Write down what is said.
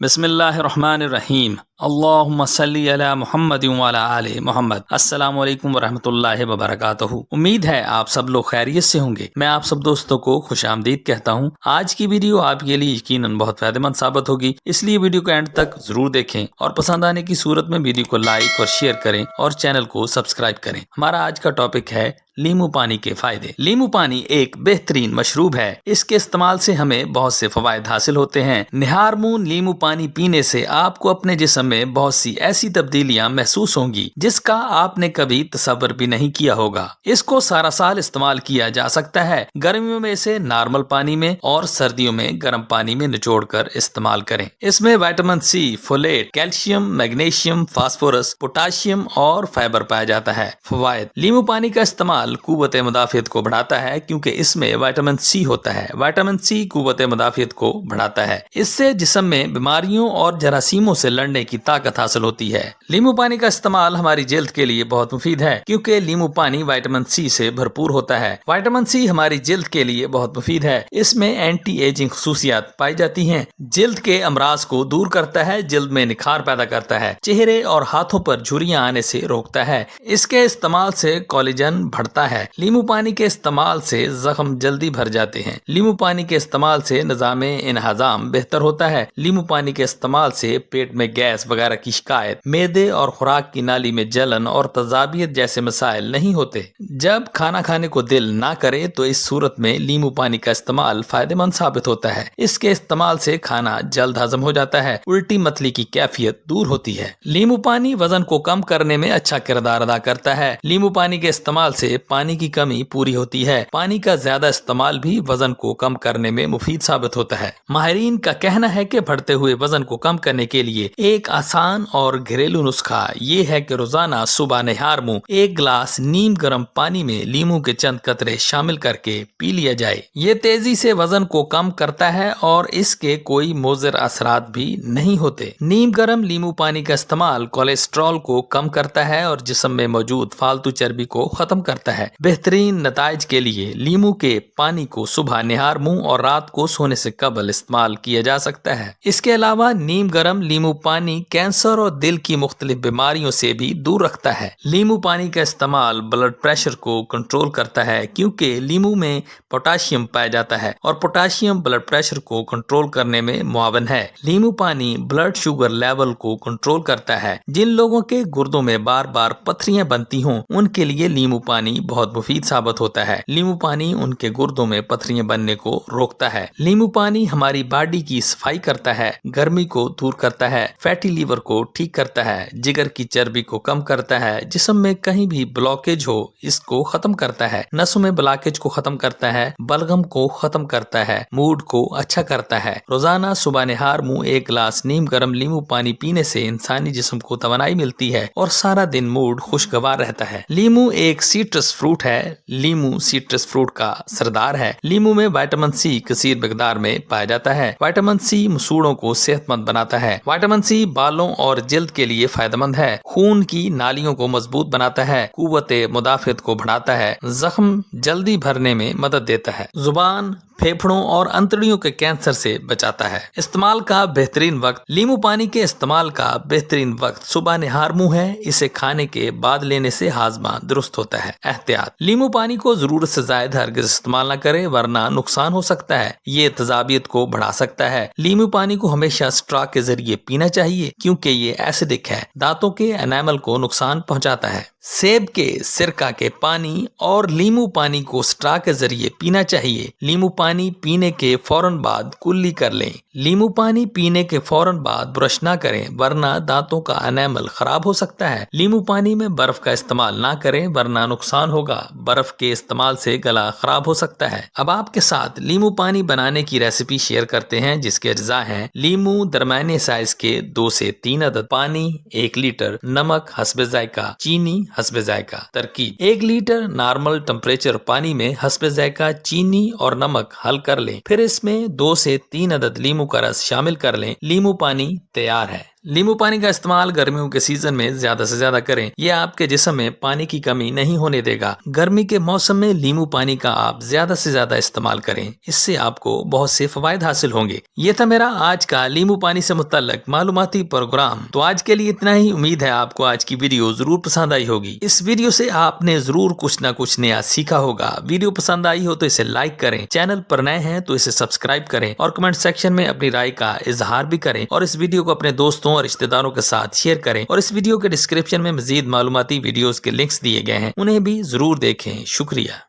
بسم اللہ الرحمن الرحیم اللہم صلی علی محمد وعلی آل محمد۔ السلام علیکم ورحمۃ اللہ وبرکاتہ۔ امید ہے آپ سب لوگ خیریت سے ہوں گے۔ میں آپ سب دوستوں کو خوش آمدید کہتا ہوں۔ آج کی ویڈیو آپ کے لیے یقیناً بہت فائدہ مند ثابت ہوگی، اس لیے ویڈیو کو اینڈ تک ضرور دیکھیں اور پسند آنے کی صورت میں ویڈیو کو لائک اور شیئر کریں اور چینل کو سبسکرائب کریں۔ ہمارا آج کا ٹاپک ہے لیمو پانی کے فائدے۔ لیمو پانی ایک بہترین مشروب ہے۔ اس کے استعمال سے ہمیں بہت سے فوائد حاصل ہوتے ہیں۔ نہارمون لیمو پانی پینے سے آپ کو اپنے جسم میں بہت سی ایسی تبدیلیاں محسوس ہوں گی جس کا آپ نے کبھی تصور بھی نہیں کیا ہوگا۔ اس کو سارا سال استعمال کیا جا سکتا ہے۔ گرمیوں میں اسے نارمل پانی میں اور سردیوں میں گرم پانی میں نچوڑ کر استعمال کریں۔ اس میں vitamin C, folate, calcium, magnesium, phosphorus, potassium اور فائبر پایا جاتا ہے۔ فوائد: لیمو پانی کا استعمال قوت مدافعت کو بڑھاتا ہے کیونکہ اس میں وٹامن سی ہوتا ہے۔ وٹامن سی قوت مدافعت کو بڑھاتا ہے۔ اس سے جسم میں بیماریوں اور جراثیموں سے لڑنے کی طاقت حاصل ہوتی ہے۔ لیمو پانی کا استعمال ہماری جلد کے لیے بہت مفید ہے کیونکہ لیمو پانی وٹامن سی سے بھرپور ہوتا ہے۔ وٹامن سی ہماری جلد کے لیے بہت مفید ہے۔ اس میں اینٹی ایجنگ خصوصیات پائی جاتی ہیں، جلد کے امراض کو دور کرتا ہے، جلد میں نکھار پیدا کرتا ہے، چہرے اور ہاتھوں پر جھریاں آنے سے روکتا ہے۔ اس کے استعمال سے کولیجن بڑھتا ہے۔ لیمو پانی کے استعمال سے زخم جلدی بھر جاتے ہیں۔ لیمو پانی کے استعمال سے نظام انہضام بہتر ہوتا ہے۔ لیمو پانی کے استعمال سے پیٹ میں گیس وغیرہ کی شکایت، معدے اور خوراک کی نالی میں جلن اور تذابیت جیسے مسائل نہیں ہوتے۔ جب کھانا کھانے کو دل نہ کرے تو اس صورت میں لیمو پانی کا استعمال فائدہ مند ثابت ہوتا ہے۔ اس کے استعمال سے کھانا جلد ہضم ہو جاتا ہے، الٹی متلی کی کیفیت دور ہوتی ہے۔ لیمو پانی وزن کو کم کرنے میں اچھا کردار ادا کرتا ہے۔ لیمو پانی کے استعمال سے پانی کی کمی پوری ہوتی ہے۔ پانی کا زیادہ استعمال بھی وزن کو کم کرنے میں مفید ثابت ہوتا ہے۔ ماہرین کا کہنا ہے کہ بڑھتے ہوئے وزن کو کم کرنے کے لیے ایک آسان اور گھریلو نسخہ یہ ہے کہ روزانہ صبح نہار منہ ایک گلاس نیم گرم پانی میں لیمو کے چند قطرے شامل کر کے پی لیا جائے۔ یہ تیزی سے وزن کو کم کرتا ہے اور اس کے کوئی مضر اثرات بھی نہیں ہوتے۔ نیم گرم لیمو پانی کا استعمال کولیسٹرول کو کم کرتا ہے اور جسم میں موجود فالتو چربی کو ختم کرتا ہے۔ بہترین نتائج کے لیے لیمو کے پانی کو صبح نہار منہ اور رات کو سونے سے قبل استعمال کیا جا سکتا ہے۔ اس کے علاوہ نیم گرم لیمو پانی کینسر اور دل کی مختلف بیماریوں سے بھی دور رکھتا ہے۔ لیمو پانی کا استعمال بلڈ پریشر کو کنٹرول کرتا ہے کیونکہ لیمو میں پوٹاشیم پایا جاتا ہے اور پوٹاشیم بلڈ پریشر کو کنٹرول کرنے میں معاون ہے۔ لیمو پانی بلڈ شوگر لیول کو کنٹرول کرتا ہے۔ جن لوگوں کے گردوں میں بار بار پتھریاں بنتی ہوں ان کے لیے لیمو پانی بہت مفید ثابت ہوتا ہے۔ لیمو پانی ان کے گردوں میں پتھریاں بننے کو روکتا ہے۔ لیمو پانی ہماری باڈی کی صفائی کرتا ہے، گرمی کو دور کرتا ہے، فیٹی لیور کو ٹھیک کرتا ہے، جگر کی چربی کو کم کرتا ہے، جسم میں کہیں بھی بلاکیج ہو اس کو ختم کرتا ہے، نسوں میں بلاکیج کو ختم کرتا ہے، بلغم کو ختم کرتا ہے، موڈ کو اچھا کرتا ہے۔ روزانہ صبح نہار منہ ایک گلاس نیم گرم لیمو پانی پینے سے انسانی جسم کو توانائی ملتی ہے اور سارا دن موڈ خوشگوار رہتا ہے۔ لیمو ایک سیٹرس فروٹ ہے۔ لیمو سیٹرس فروٹ کا سردار ہے۔ لیمو میں وٹامن سی کثیر مقدار میں پایا جاتا ہے۔ وٹامن سی مسوڑوں کو صحت مند بناتا ہے۔ وٹامن سی بالوں اور جلد کے لیے فائدہ مند ہے۔ خون کی نالیوں کو مضبوط بناتا ہے، قوت مدافعت کو بڑھاتا ہے، زخم جلدی بھرنے میں مدد دیتا ہے، زبان، پھیپھڑوں اور انتڑیوں کے کینسر سے بچاتا ہے۔ استعمال کا بہترین وقت: لیمو پانی کے استعمال کا بہترین وقت صبح نہار منہ ہے۔ اسے کھانے کے بعد لینے سے ہاضمہ درست ہوتا ہے۔ احتیاط: لیمو پانی کو ضرورت سے زائد ہرگز استعمال نہ کریں ورنہ نقصان ہو سکتا ہے۔ یہ تذابیت کو بڑھا سکتا ہے۔ لیمو پانی کو ہمیشہ سٹرا کے ذریعے پینا چاہیے کیونکہ یہ ایسیڈک ہے، دانتوں کے انیمل کو نقصان پہنچاتا ہے۔ سیب کے سرکہ کے پانی اور لیمو پانی کو سٹرا کے ذریعے پینا چاہیے۔ لیمو پانی پینے کے فوراً بعد کلی کر لیں۔ لیمو پانی پینے کے فوراً بعد برش نہ کریں ورنہ دانتوں کا انیمل خراب ہو سکتا ہے۔ لیمو پانی میں برف کا استعمال نہ کریں ورنہ نقصان ہوگا۔ برف کے استعمال سے گلا خراب ہو سکتا ہے۔ اب آپ کے ساتھ لیمو پانی بنانے کی ریسیپی شیئر کرتے ہیں جس کے اجزاء ہیں: لیمو درمیانے سائز کے 2 سے 3 عدد، پانی 1 لیٹر، نمک حسب ذائقہ، چینی حسب ذائقہ۔ ترکیب: 1 لیٹر نارمل ٹمپریچر پانی میں حسب ذائقہ چینی اور نمک حل کر لیں، پھر اس میں 2 سے 3 عدد لیمو کا رس شامل کر لیں۔ لیمو پانی تیار ہے۔ لیمو پانی کا استعمال گرمیوں کے سیزن میں زیادہ سے زیادہ کریں، یہ آپ کے جسم میں پانی کی کمی نہیں ہونے دے گا۔ گرمی کے موسم میں لیمو پانی کا آپ زیادہ سے زیادہ استعمال کریں، اس سے آپ کو بہت سے فوائد حاصل ہوں گے۔ یہ تھا میرا آج کا لیمو پانی سے متعلق معلوماتی پروگرام۔ تو آج کے لیے اتنا ہی، امید ہے آپ کو آج کی ویڈیو ضرور پسند آئی ہوگی۔ اس ویڈیو سے آپ نے ضرور کچھ نہ کچھ نیا سیکھا ہوگا۔ ویڈیو پسند آئی ہو تو اسے لائک کریں، چینل پر نئے ہیں تو اسے سبسکرائب کریں اور کمنٹ سیکشن میں اپنی رائے کا اظہار بھی کریں، اور اس ویڈیو کو اپنے دوستوں اور رشتہ داروں کے ساتھ شیئر کریں، اور اس ویڈیو کے ڈسکرپشن میں مزید معلوماتی ویڈیوز کے لنکس دیے گئے ہیں، انہیں بھی ضرور دیکھیں۔ شکریہ۔